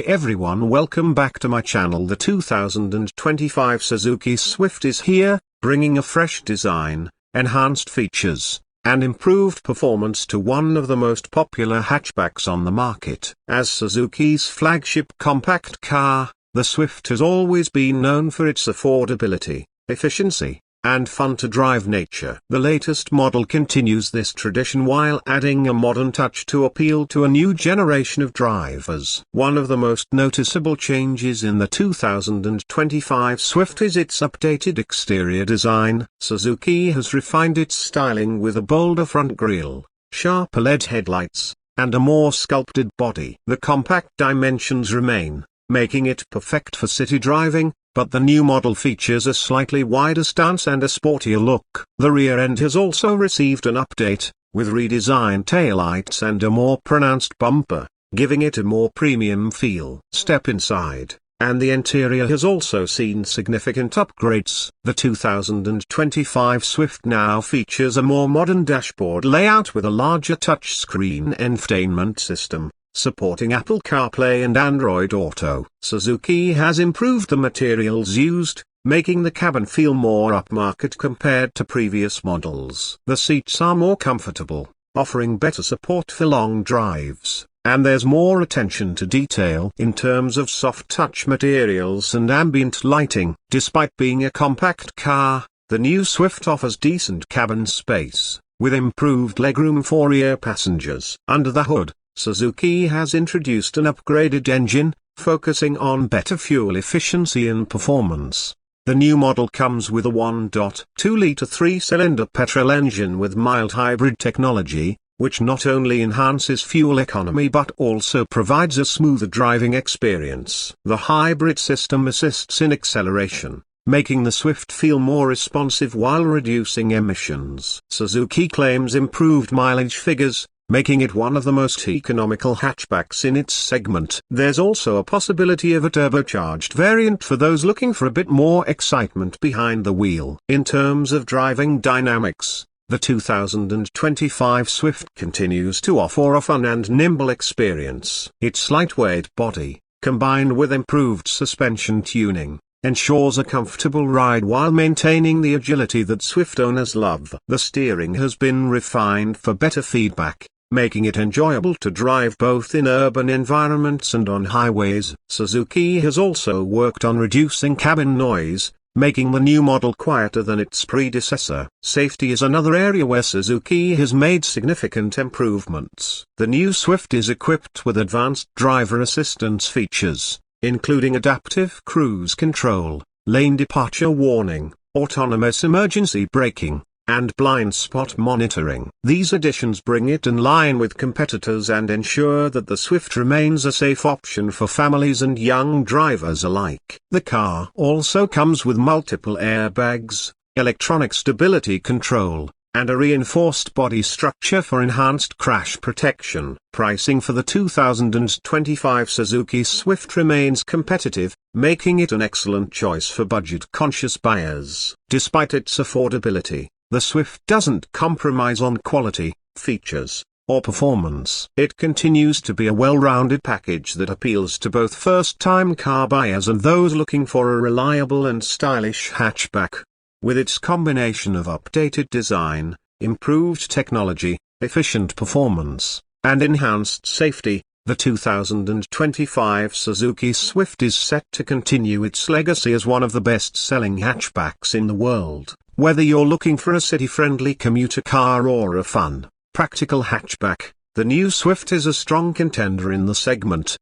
Hey everyone, welcome back to my channel. The 2025 Suzuki Swift is here, bringing a fresh design, enhanced features, and improved performance to one of the most popular hatchbacks on the market. As Suzuki's flagship compact car, the Swift has always been known for its affordability, efficiency, and fun-to-drive nature. The latest model continues this tradition while adding a modern touch to appeal to a new generation of drivers. One of the most noticeable changes in the 2025 Swift is its updated exterior design. Suzuki has refined its styling with a bolder front grille, sharper LED headlights, and a more sculpted body. The compact dimensions remain, making it perfect for city driving, but the new model features a slightly wider stance and a sportier look. The rear end has also received an update, with redesigned taillights and a more pronounced bumper, giving it a more premium feel. Step inside, and the interior has also seen significant upgrades. The 2025 Swift now features a more modern dashboard layout with a larger touchscreen infotainment system, supporting Apple CarPlay and Android Auto. Suzuki has improved the materials used, making the cabin feel more upmarket compared to previous models. The seats are more comfortable, offering better support for long drives, and there's more attention to detail in terms of soft touch materials and ambient lighting. Despite being a compact car, the new Swift offers decent cabin space, with improved legroom for rear passengers. Under the hood, Suzuki has introduced an upgraded engine, focusing on better fuel efficiency and performance. The new model comes with a 1.2-liter three-cylinder petrol engine with mild hybrid technology, which not only enhances fuel economy but also provides a smoother driving experience. The hybrid system assists in acceleration, making the Swift feel more responsive while reducing emissions. Suzuki claims improved mileage figures, making it one of the most economical hatchbacks in its segment. There's also a possibility of a turbocharged variant for those looking for a bit more excitement behind the wheel. In terms of driving dynamics, the 2025 Swift continues to offer a fun and nimble experience. Its lightweight body, combined with improved suspension tuning, ensures a comfortable ride while maintaining the agility that Swift owners love. The steering has been refined for better feedback, making it enjoyable to drive both in urban environments and on highways. Suzuki has also worked on reducing cabin noise, making the new model quieter than its predecessor. Safety is another area where Suzuki has made significant improvements. The new Swift is equipped with advanced driver assistance features, including adaptive cruise control, lane departure warning, autonomous emergency braking, and blind spot monitoring. These additions bring it in line with competitors and ensure that the Swift remains a safe option for families and young drivers alike. The car also comes with multiple airbags, electronic stability control, and a reinforced body structure for enhanced crash protection. Pricing for the 2025 Suzuki Swift remains competitive, making it an excellent choice for budget-conscious buyers. Despite its affordability, the Swift doesn't compromise on quality, features, or performance. It continues to be a well-rounded package that appeals to both first-time car buyers and those looking for a reliable and stylish hatchback. With its combination of updated design, improved technology, efficient performance, and enhanced safety, the 2025 Suzuki Swift is set to continue its legacy as one of the best-selling hatchbacks in the world. Whether you're looking for a city-friendly commuter car or a fun, practical hatchback, the new Swift is a strong contender in the segment,